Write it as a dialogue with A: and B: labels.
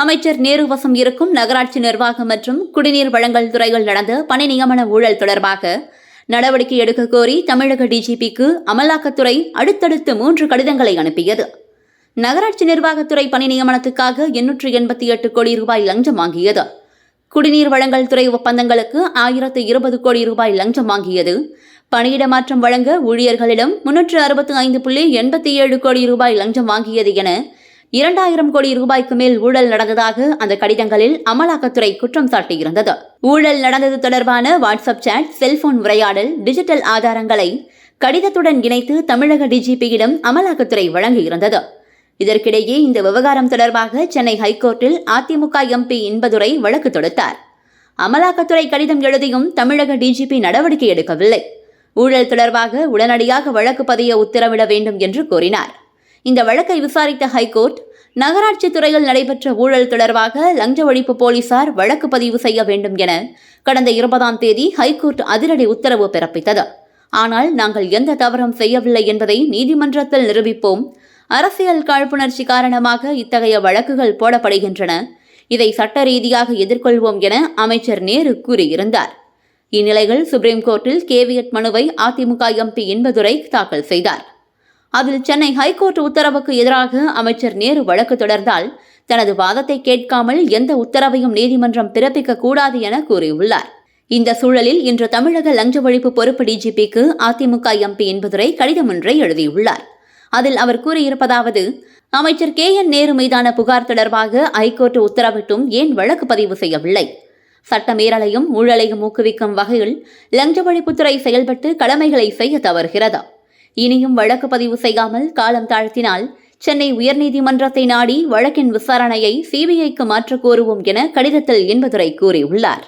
A: அமைச்சர் நேரு வசம் இருக்கும் நகராட்சி நிர்வாகம் மற்றும் குடிநீர் வழங்கல் துறைகள் நடந்த பணி நியமன ஊழல் தொடர்பாக நடவடிக்கை எடுக்க கோரி தமிழக டிஜிபிக்கு அமலாக்கத்துறை அடுத்தடுத்து 3 கடிதங்களை அனுப்பியது. நகராட்சி நிர்வாகத்துறை பணி நியமனத்துக்காக 888 கோடி ரூபாய் லஞ்சம் வாங்கியது. குடிநீர் வழங்கல் துறை ஒப்பந்தங்களுக்கு 1020 கோடி ரூபாய் லஞ்சம் வாங்கியது. பணியிட மாற்றம் வழங்க ஊழியர்களிடம் 365.87 கோடி ரூபாய் லஞ்சம் வாங்கியது என 2000 கோடி ரூபாய்க்கு மேல் ஊழல் நடந்ததாக அந்த கடிதங்களில் அமலாக்கத்துறை குற்றம் சாட்டியிருந்தது. ஊழல் நடந்தது தொடர்பான வாட்ஸ்அப் சாட், செல்போன் உரையாடல், டிஜிட்டல் ஆதாரங்களை கடிதத்துடன் இணைத்து தமிழக டிஜிபியிடம் அமலாக்கத்துறை வழங்கியிருந்தது. இதற்கிடையே இந்த விவகாரம் தொடர்பாக சென்னை ஹைகோர்ட்டில் அதிமுக எம்பி இன்பதுரை வழக்கு தொடுத்தார். அமலாக்கத்துறை கடிதம் எழுதியும் தமிழக டிஜிபி நடவடிக்கை எடுக்கவில்லை. ஊழல் தொடர்பாக உடனடியாக வழக்கு பதிய உத்தரவிட வேண்டும் என்று கோரினார். இந்த வழக்கை விசாரித்த ஹைகோர்ட், நகராட்சி துறையில் நடைபெற்ற ஊழல் தொடர்பாக லஞ்ச ஒழிப்பு போலீசார் வழக்கு பதிவு செய்ய வேண்டும் என கடந்த 20ஆம் தேதி ஹைகோர்ட் அதிரடி உத்தரவு பிறப்பித்தது. ஆனால் நாங்கள் எந்த தவறும் செய்யவில்லை என்பதை நீதிமன்றத்தில் நிரூபிப்போம். அரசியல் காழ்ப்புணர்ச்சி காரணமாக இத்தகைய வழக்குகள் போடப்படுகின்றன. இதை சட்ட ரீதியாக எதிர்கொள்வோம் என அமைச்சர் நேரு கூறியிருந்தார். இந்நிலையில் சுப்ரீம் கோர்ட்டில் கேவியட் மனுவை அதிமுக எம்பி இன்பதுரை தாக்கல் செய்தார். அதில் சென்னை ஹைகோர்ட் உத்தரவுக்கு எதிராக அமைச்சர் நேரு வழக்கு தொடர்ந்தால் தனது வாதத்தை கேட்காமல் எந்த உத்தரவையும் நீதிமன்றம் பிறப்பிக்க கூடாது என கூறியுள்ளார். இந்த சூழலில் இன்று தமிழக லஞ்ச ஒழிப்பு பொறுப்பு டிஜிபிக்கு அதிமுக எம்பி இன்பதுரை கடிதம் ஒன்றை எழுதியுள்ளார். அதில் அவர் கூறியிருப்பதாவது: அமைச்சர் KN நேரு மீதான புகார் தொடர்பாக ஹைகோர்ட் உத்தரவிட்டும் ஏன் வழக்கு பதிவு செய்யவில்லை? சட்டமீறலையும் ஊழலையும் ஊக்குவிக்கும் வகையில் லஞ்ச ஒழிப்புத்துறை செயல்பட்டு கடமைகளை செய்ய தவறுகிறது. இனியும் வழக்கு பதிவு செய்யாமல் காலம் தாழ்த்தினால் சென்னை உயர்நீதிமன்றத்தை நாடி வழக்கின் விசாரணையை CBIக்கு மாற்றக் கோருவோம் என கடிதத்தில் இன்பதுரை கூறியுள்ளார்.